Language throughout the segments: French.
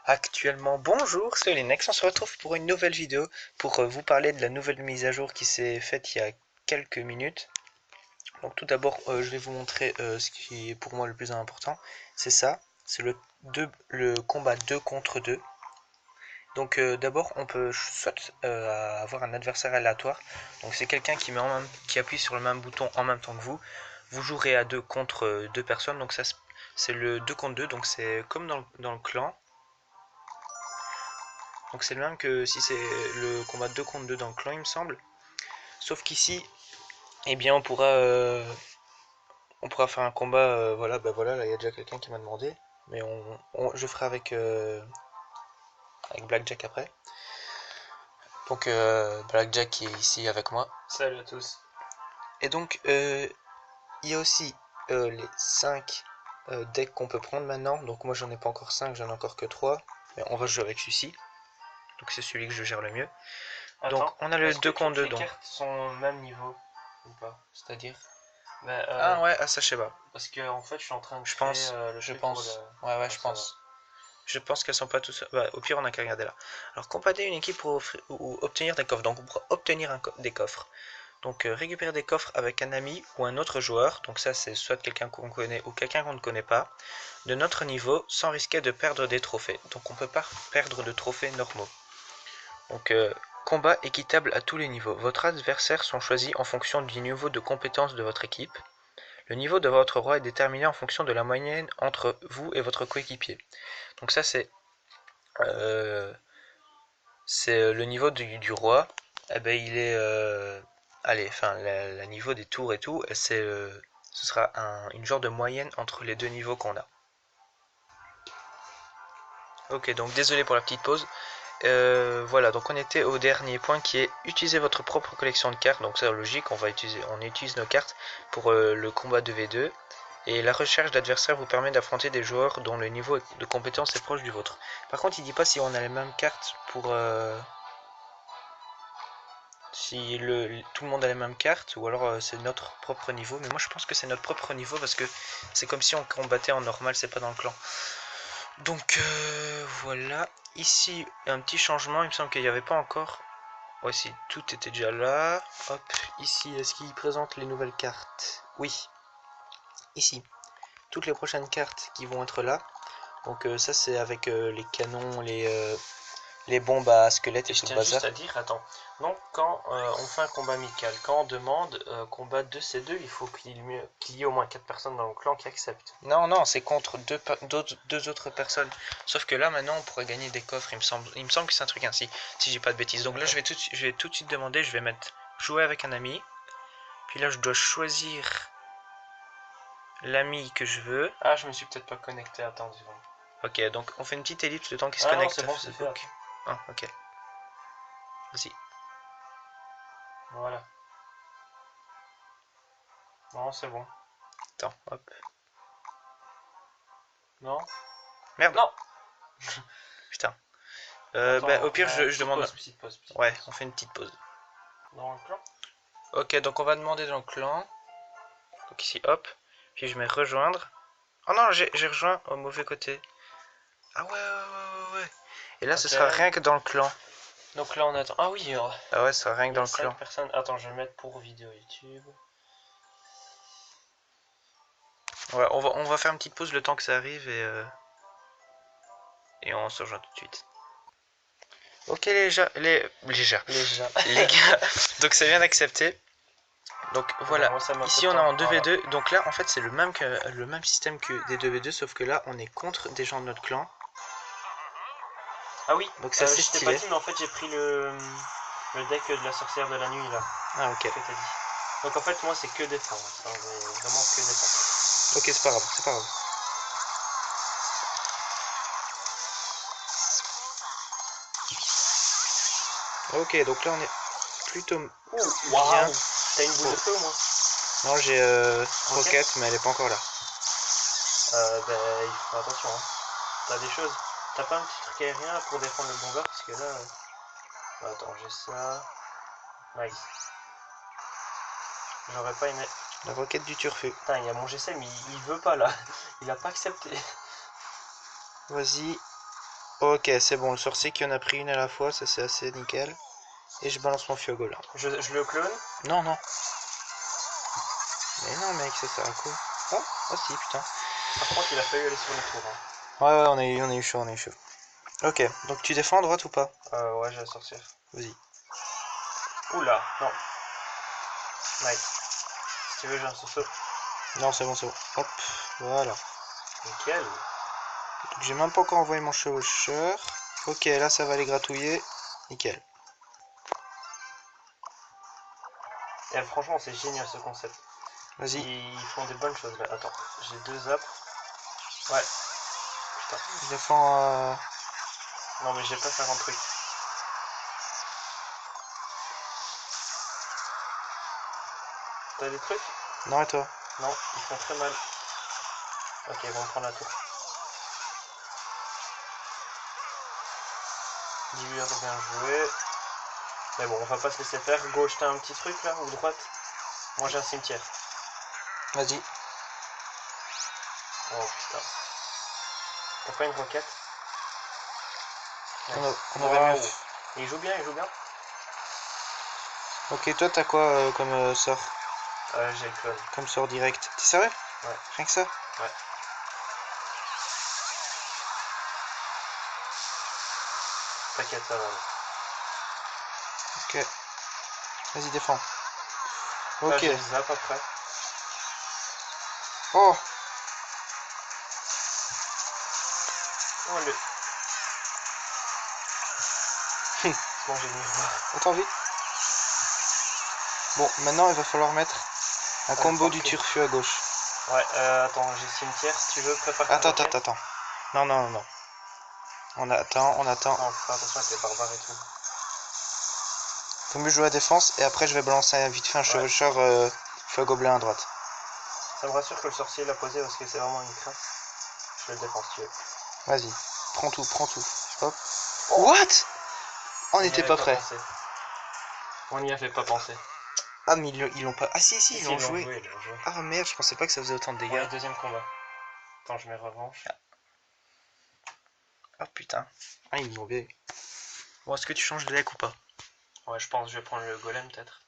Actuellement, bonjour, c'est Linex, on se retrouve pour une nouvelle vidéo pour vous parler de la nouvelle mise à jour qui s'est faite il y a quelques minutes. Donc tout d'abord, je vais vous montrer ce qui est pour moi le plus important, c'est ça, c'est le combat 2 contre 2. Donc d'abord, on peut soit avoir un adversaire aléatoire, donc c'est quelqu'un qui appuie sur le même bouton en même temps que vous. Vous jouerez à deux contre deux personnes, donc ça c'est le 2 contre 2, donc c'est comme dans le clan. Donc c'est le même que si c'est le combat 2 contre 2 dans le clan, il me semble. Sauf qu'ici, eh bien, on pourra faire un combat. Voilà, bah voilà, là il y a déjà quelqu'un qui m'a demandé. Mais je ferai avec Blackjack après. Donc Blackjack qui est ici avec moi. Salut à tous. Et donc, il y a aussi les 5 decks qu'on peut prendre maintenant. Donc moi j'en ai pas encore 5, j'en ai encore que 3. Mais on va jouer avec celui-ci. Donc c'est celui que je gère le mieux. Attends, Donc on a le 2 contre 2. les cartes sont au même niveau ou pas? C'est-à-dire Bah, ah ouais, ah ça je sais pas. parce que en fait, je suis en train de Je créer pense, le je truc pour pense. le. Ouais, ouais, Pour je savoir. pense. Je pense qu'elles sont pas tous. Bah, au pire, on a qu'à regarder là. Alors, combattre une équipe pour ou obtenir des coffres. Donc, on pourra obtenir des coffres. Donc, récupérer des coffres avec un ami ou un autre joueur. Donc, ça, c'est soit quelqu'un qu'on connaît ou quelqu'un qu'on ne connaît pas. De notre niveau, sans risquer de perdre des trophées. Donc, on peut pas perdre de trophées normaux. Donc, combat équitable à tous les niveaux. Votre adversaire sont choisis en fonction du niveau de compétence de votre équipe. Le niveau de votre roi est déterminé en fonction de la moyenne entre vous et votre coéquipier. Donc ça euh, c'est le niveau du roi. Eh ben il est allez, enfin le niveau des tours et tout, ce sera une genre de moyenne entre les deux niveaux qu'on a. Ok, donc désolé pour la petite pause. Voilà, donc on était au dernier point qui est utiliser votre propre collection de cartes. Donc c'est logique, on utilise nos cartes pour le combat 2v2. Et la recherche d'adversaires vous permet d'affronter des joueurs dont le niveau de compétence est proche du vôtre. Par contre, il dit pas si on a les mêmes cartes pour si tout le monde a les mêmes cartes ou alors c'est notre propre niveau. Mais moi je pense que c'est notre propre niveau parce que c'est comme si on combattait en normal, c'est pas dans le clan. Donc voilà. Ici, un petit changement. Il me semble qu'il n'y avait pas encore. Voici, tout était déjà là. Hop, ici, est-ce qu'il présente les nouvelles cartes? Oui, ici. Toutes les prochaines cartes qui vont être là. Donc ça, c'est avec les canons, les bombes à squelettes et Je tout le tiens juste bazar. à dire, attends. Donc, quand on fait un combat amical, quand on demande combat 2C2, il faut qu'il y ait au moins 4 personnes dans le clan qui acceptent. Non, non, c'est contre deux autres personnes. Sauf que là, maintenant, on pourrait gagner des coffres, il me semble. Il me semble que c'est un truc ainsi, si j'ai pas de bêtises. Donc là, je vais tout de suite demander, je vais mettre jouer avec un ami. Puis là, je dois choisir l'ami que je veux. Ah, je me suis peut-être pas connecté, attends 10 secondes. Ok, donc on fait une petite ellipse le temps qu'il se Ah non, connecte c'est à bon, c'est fait. Facebook. Ah, ok. Vas-y. Voilà. Non, c'est bon. Attends, hop. Non? Merde. Non! Putain. Attends, Bah, au pire, je demande. petite pause. Ouais, on fait une petite pause. Dans le clan? Ok, donc on va demander dans le clan. Donc ici, hop. Puis je mets rejoindre. Oh non, j'ai rejoint au mauvais côté. Ah ouais, ouais, ouais, ouais, ouais. Et là, ce sera rien que dans le clan. Donc là, on attend. Ah oui, Ah ouais, ce sera rien que il y dans a le 5 clan. personnes. Attends, je vais mettre pour vidéo YouTube. Ouais, on va faire une petite pause le temps que ça arrive et on se rejoint tout de suite. Ok les gars, donc ça vient d'accepter. Donc voilà, Moi, ici on est en 2v2, donc là en fait c'est le même système que des 2v2, sauf que là on est contre des gens de notre clan. Ah oui, Donc c'est assez je t'ai pas stylé. dit, mais en fait, j'ai pris le deck de la sorcière de la nuit là. Ah ok, Que t'as dit. Donc en fait, moi, c'est que défendre. Enfin, vraiment que défendre. ok c'est pas grave, c'est pas grave. Ok, donc là on est plutôt bien. Waouh! T'as une boule de feu au moins? Non j'ai Rocket, mais elle est pas encore là. Ben, il faut attention. Hein. T'as des choses. T'as pas un petit truc aérien pour défendre le bomber? Parce que là. Attends, j'ai ça. Nice. J'aurais pas aimé. La Rocket du turfu. Putain, il y a mon GSM, il veut pas là. Il a pas accepté. Vas-y. Ok, c'est bon, le sorcier qui en a pris une à la fois, ça c'est assez nickel. Et je balance mon feu au golem. Je le clone. Non, non. Mais non, mec, ça sert à quoi? Ah, ah si, putain. Par contre, il a fallu aller sur le tour. Hein. Ouais, ouais, on a eu chaud, on a eu chaud. Ok, donc tu défends à droite ou pas? Ouais, j'ai la sorcière. Vas-y. Oula, non. Nice. Si tu veux, j'ai un sursaut. Non, c'est bon, c'est bon. Hop, voilà. Nickel. Donc j'ai même pas encore envoyé mon chevaucheur. Ok, là ça va aller gratouiller. Nickel. Et franchement, c'est génial ce concept. Vas-y. Ils font des bonnes choses là. Attends, j'ai 2 apps. Ouais. Putain. Je défends. Non, mais j'ai pas 50 trucs. T'as des trucs? Non, et toi? Non, ils font très mal. Ok, ils vont prendre la tour. 18 heures, bien joué. Mais bon, on va pas se laisser faire. Gauche, t'as un petit truc là ou droite? Moi j'ai un cimetière. Vas-y. Oh putain. T'as pas une roquette? On aurait mieux. Waouh. Et il joue bien, il joue bien. Ok, toi t'as quoi comme sort? J'ai le clone. Comme sort direct? T'es sérieux? Ouais. Rien que ça? Ouais. T'inquiète, ça va. Là. Ok. Vas-y, défends. Là, Ok. j'ai le zap après. Oh! Oh le. Bon, j'ai mis. Attends, vite. Bon, maintenant il va falloir mettre un combo du turfu à gauche. Ouais, attends, j'ai cimetière. Si tu veux, prépare ta Attends, roquette. attends. Non, non, non, non. On attend, on attend. Non, faut faire attention avec les barbares et tout. Faut mieux jouer à défense et après je vais balancer vite fait un chevaucheur feu à gobelin à droite. Ça me rassure que le sorcier l'a posé parce que c'est vraiment une crainte. Je le défends si tu veux. Vas-y, prends tout, prends tout. Hop. Oh, What? On n'était pas prêt. Pensé. On n'y avait pas pensé. Ah mais ils l'ont pas. Ah si si, ils l'ont joué. Ils l'ont joué. Ah merde, je pensais pas que ça faisait autant de dégâts. Ouais, deuxième combat. Attends, je mets revanche. Ah putain. Ah ils m'ont bien. Bon, est-ce que tu changes de deck ou pas? Ouais, je pense que je vais prendre le golem peut-être.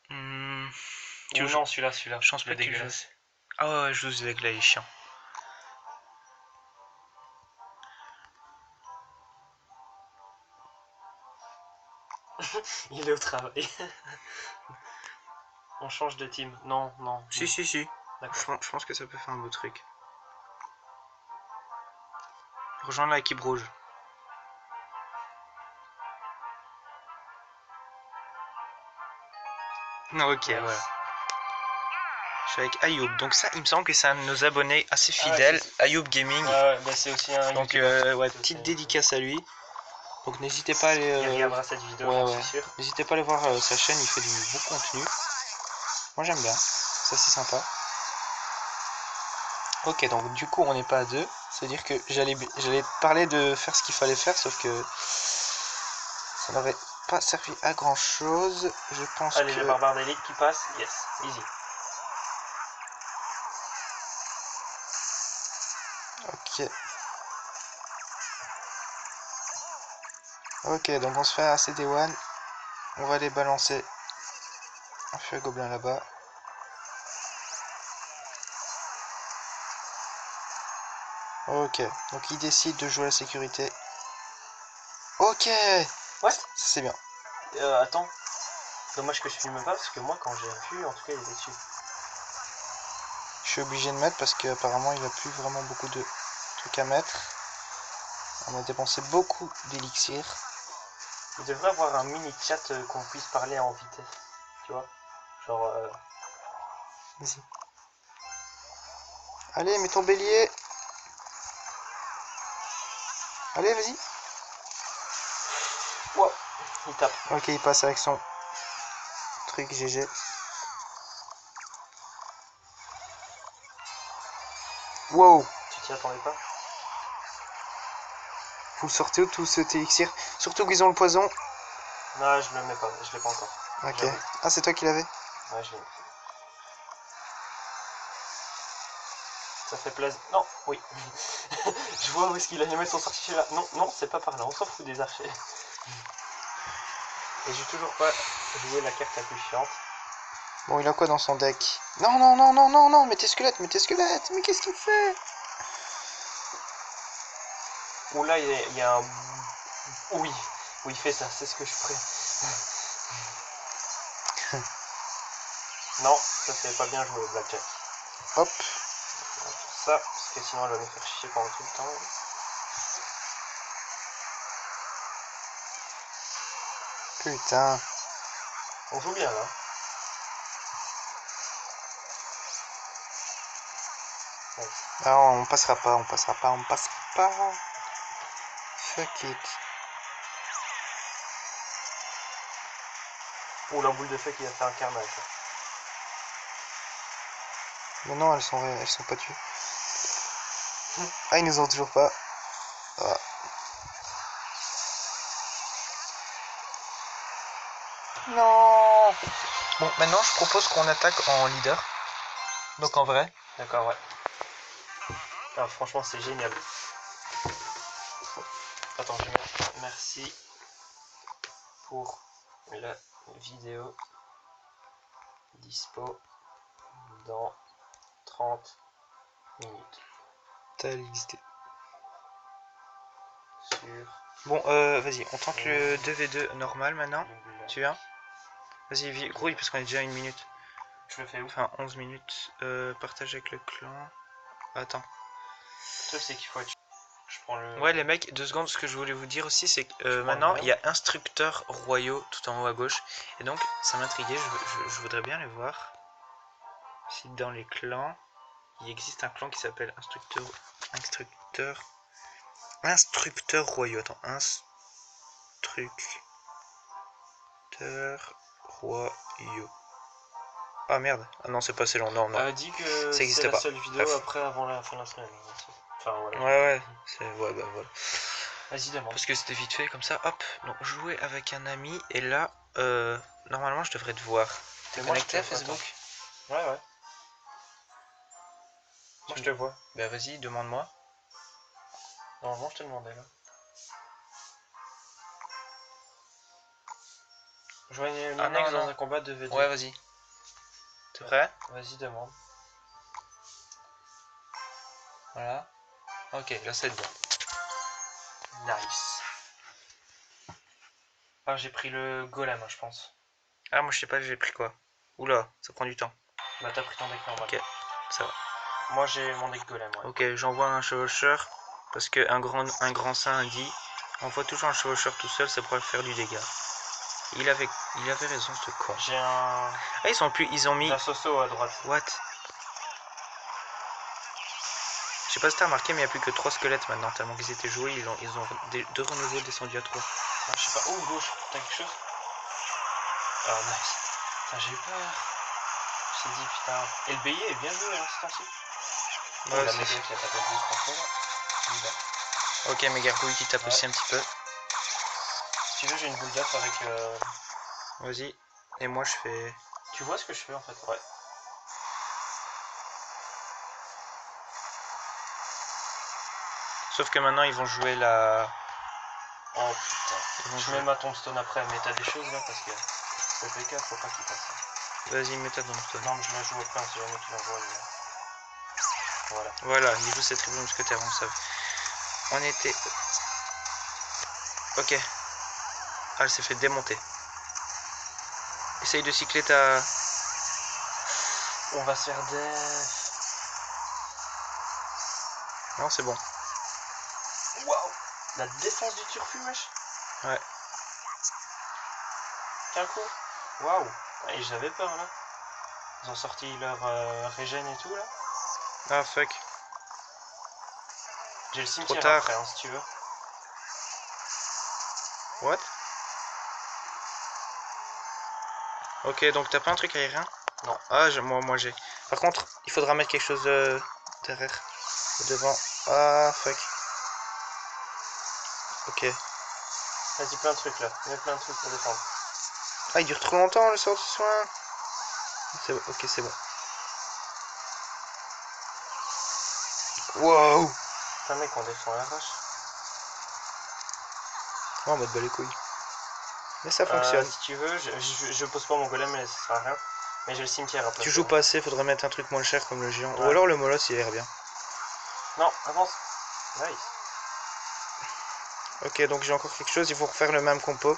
Tu Ou non, celui-là. Je pense pas que tu joues. Ah ouais, je joue ce deck là, il est chiant. Il est au travail. On change de team. Non, non. Si, si, si. D'accord. Je pense que ça peut faire un beau truc. Rejoindre l'équipe rouge. Non, ok, Nice. voilà. Je suis avec Ayoub. Donc ça, il me semble que c'est un de nos abonnés assez fidèles. Ayoub Gaming. Ouais, bah c'est aussi un donc ouais, petite dédicace à lui. Donc n'hésitez pas à aller... Il regardera cette vidéo, j'en suis sûr. N'hésitez pas à aller voir sa chaîne, il fait du beau contenu. Moi j'aime bien. Ça c'est sympa. Ok, donc du coup on n'est pas à deux. C'est-à-dire que j'allais parler de faire ce qu'il fallait faire, sauf que ça n'aurait pas servi à grand chose. Je pense Allez, les barbares d'élite qui passent, yes, easy. Ok. Ok, donc on se fait un CD1. On va aller balancer un feu à gobelin là-bas. Ok, donc il décide de jouer à la sécurité. Ok. What? Ça c'est bien. Attends. Dommage que je filme pas parce que moi quand j'ai vu, en tout cas il était dessus. Je suis obligé de mettre parce qu'apparemment il a plus vraiment beaucoup de trucs à mettre. On a dépensé beaucoup d'élixir. Il devrait avoir un mini chat qu'on puisse parler en vitesse. Tu vois? Genre... Vas-y. Allez, mets ton bélier. Allez, vas-y. Wow, il tape. Ok, il passe avec son truc GG. Wow. Tu t'y attendais pas? Vous le sortez où tout cet élixir? Surtout qu'ils ont le poison. Non, je le mets pas, je l'ai pas encore. Ok. Ah, c'est toi qui l'avais? Ouais, je l'ai. Ça fait plaisir. Non, oui. Je vois où est-ce qu'il allait mettre son archer là. Non, non, c'est pas par là. On s'en fout des archers. Et j'ai toujours pas joué la carte la plus chiante. Bon, il a quoi dans son deck? Non, non, non, non, non, non, mais tes squelettes, mais qu'est-ce qu'il fait? Ou là, il y a un... Oui, oui, fais ça, c'est ce que je ferais. Non, ça c'est pas bien joué, Blackjack. Hop. On va faire ça, parce que sinon elle va nous faire chier pendant tout le temps. Putain. On joue bien là. Ouais. Ah, on passera pas, on passera pas, on passera pas. Fuck it. Ou la boule de feu qui a fait un carnage. Mais non, elles sont pas tuées. Ah, ils nous ont toujours pas. Ah. Non. Bon, maintenant je propose qu'on attaque en leader. Donc en vrai. D'accord, ouais. Ah, franchement, c'est génial. Attends, je vais mettre merci pour la vidéo dispo dans 30 minutes T'as l'XD. sur Bon, vas-y, on tente le 2v2 normal maintenant. le... Tu viens? Vas-y, grouille parce qu'on est déjà à 1 minute. Je le fais où? Enfin, 11 minutes. Partage avec le clan. Attends. Le truc, c'est qu'il faut être... Je prends le... Ouais, les mecs, 2 secondes. Ce que je voulais vous dire aussi, c'est que prends maintenant, le il y a instructeurs royaux tout en haut à gauche. Et donc, ça m'intriguait. Je voudrais bien les voir. Si dans les clans, il existe un clan qui s'appelle instructeur royaux. Attends, instructeur royaux. Ah merde. Ah non, c'est pas assez long. Non, non. Dis que Ça c'est existe la pas. seule vidéo Bref. après avant la fin de la semaine. Enfin voilà. Ouais, ouais, bah voilà. Vas-y, demande. Parce que c'était vite fait comme ça, hop. Donc jouer avec un ami et là, normalement je devrais te voir. T'es connecté à Facebook? Ouais, ouais. Moi je te vois. Bah vas-y, demande-moi. Normalement je te demandais là. Joignez Ah Minex non, dans non. un combat de V2. Ouais, vas-y. T'es prêt? Vas-y, demande. Voilà. Ok, là c'est bon. Nice. Ah, j'ai pris le golem, je pense. Ah, moi je sais pas, j'ai pris quoi. Oula, ça prend du temps. Bah, t'as pris ton deck normal. Ok, ça va. Moi, j'ai mon deck golem, ouais. Ok, j'envoie un chevaucheur parce que un grand saint dit envoie toujours un chevaucheur tout seul, ça pourrait faire du dégât. Il avait raison, ce con. J'ai un. Ah, ils ont mis. J'ai un Soso à droite. What? Je sais pas si t'as remarqué, mais il n'y a plus que 3 squelettes maintenant, tellement qu'ils étaient joués, ils ont de renouveau descendu à 3. Ah, je sais pas. Oh, gauche, t'as quelque chose? Ah, nice. Putain, j'ai eu peur. J'ai dit, putain. Et le bélier est bien joué, hein, ce temps-ci. Oh, Ouais, la méga qui a tapé 2-3 fois là. ok, mais gargouille qui tape aussi un petit peu. Si tu veux, j'ai une boule d'œuf avec. Vas-y. Et moi, je fais. Tu vois ce que je fais en fait? Ouais. Sauf que maintenant, ils vont jouer la. Oh putain. Je mets ma tombstone après, mais t'as des choses là parce que. Le PK, faut pas qu'il passe. Vas-y, mets ta tombstone. Non, mais je la joue après, si jamais tu l'envoies. Voilà. Voilà, il joue cette tribu mousquetaire, on le savait. On était. Ok. Ah, elle s'est fait démonter. Essaye de cycler ta. On va se faire def. Non, c'est bon. Waouh. La défense du turfu, wesh. Ouais. Qu'un coup. Waouh. Et j'avais peur là. Ils ont sorti leur régène et tout là. Ah, fuck. J'ai le Trop cimetière tard. après, hein, si tu veux. What? Ok, donc t'as pas un truc aérien? Non. Ah, moi j'ai. Par contre, il faudra mettre quelque chose derrière. Devant. Ah, fuck. Ok. Vas-y, plein de trucs là. Mets plein de trucs pour défendre. Ah, il dure trop longtemps le sort de soin. Ok, c'est bon. Wow. Putain mec, on défend la roche. Oh, en mode bas les couilles. Mais ça fonctionne. Si tu veux, je pose pas mon golem, mais ça sert à rien. Mais j'ai le cimetière après. Tu joues pas assez, faudrait mettre un truc moins cher comme le géant. Ou Ouais. alors le molosse il a l'air bien. Non, avance. Nice. Ok, donc j'ai encore quelque chose, il faut refaire le même compo.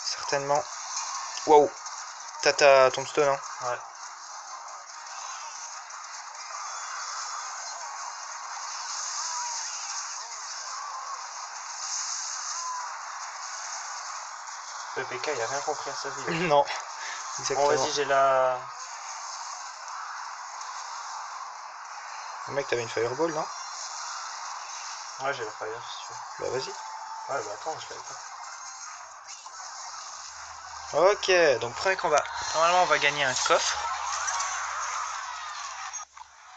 Certainement. Wow. T'as ta tombstone, hein. Ouais. PPK, il a rien compris à sa vie. Non. Bon, Exactement. vas-y, j'ai la. Le mec, t'avais une fireball, non? Ouais, j'ai la fire si tu veux. Bah vas-y. Ouais, bah attends, je l'avais pas. Ok, donc premier combat. Normalement, on va gagner un coffre.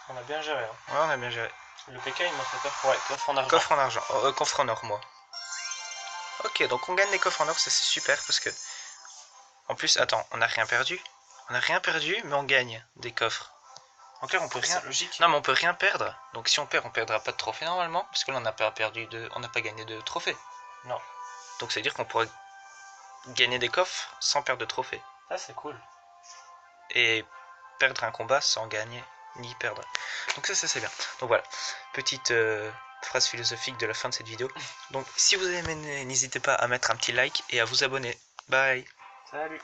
On a bien géré. Hein. Ouais, on a bien géré. Le PK, il m'a fait peur. Ouais, coffre en argent. Coffre en argent. Coffre en or, moi. Ok, donc on gagne des coffres en or, ça c'est super parce que. En plus, attends, on n'a rien perdu. On n'a rien perdu, mais on gagne des coffres. En clair, on peut rien. C'est logique. Non, mais on peut rien perdre. Donc si on perd, on perdra pas de trophée normalement, parce que là on n'a pas perdu on n'a pas gagné de trophée. Non. Donc ça veut dire qu'on pourrait gagner des coffres sans perdre de trophée. Ça, c'est cool. Et perdre un combat sans gagner ni perdre. Donc ça c'est bien. Donc voilà, petite phrase philosophique de la fin de cette vidéo. Donc si vous avez aimé, n'hésitez pas à mettre un petit like et à vous abonner. Bye. Salut.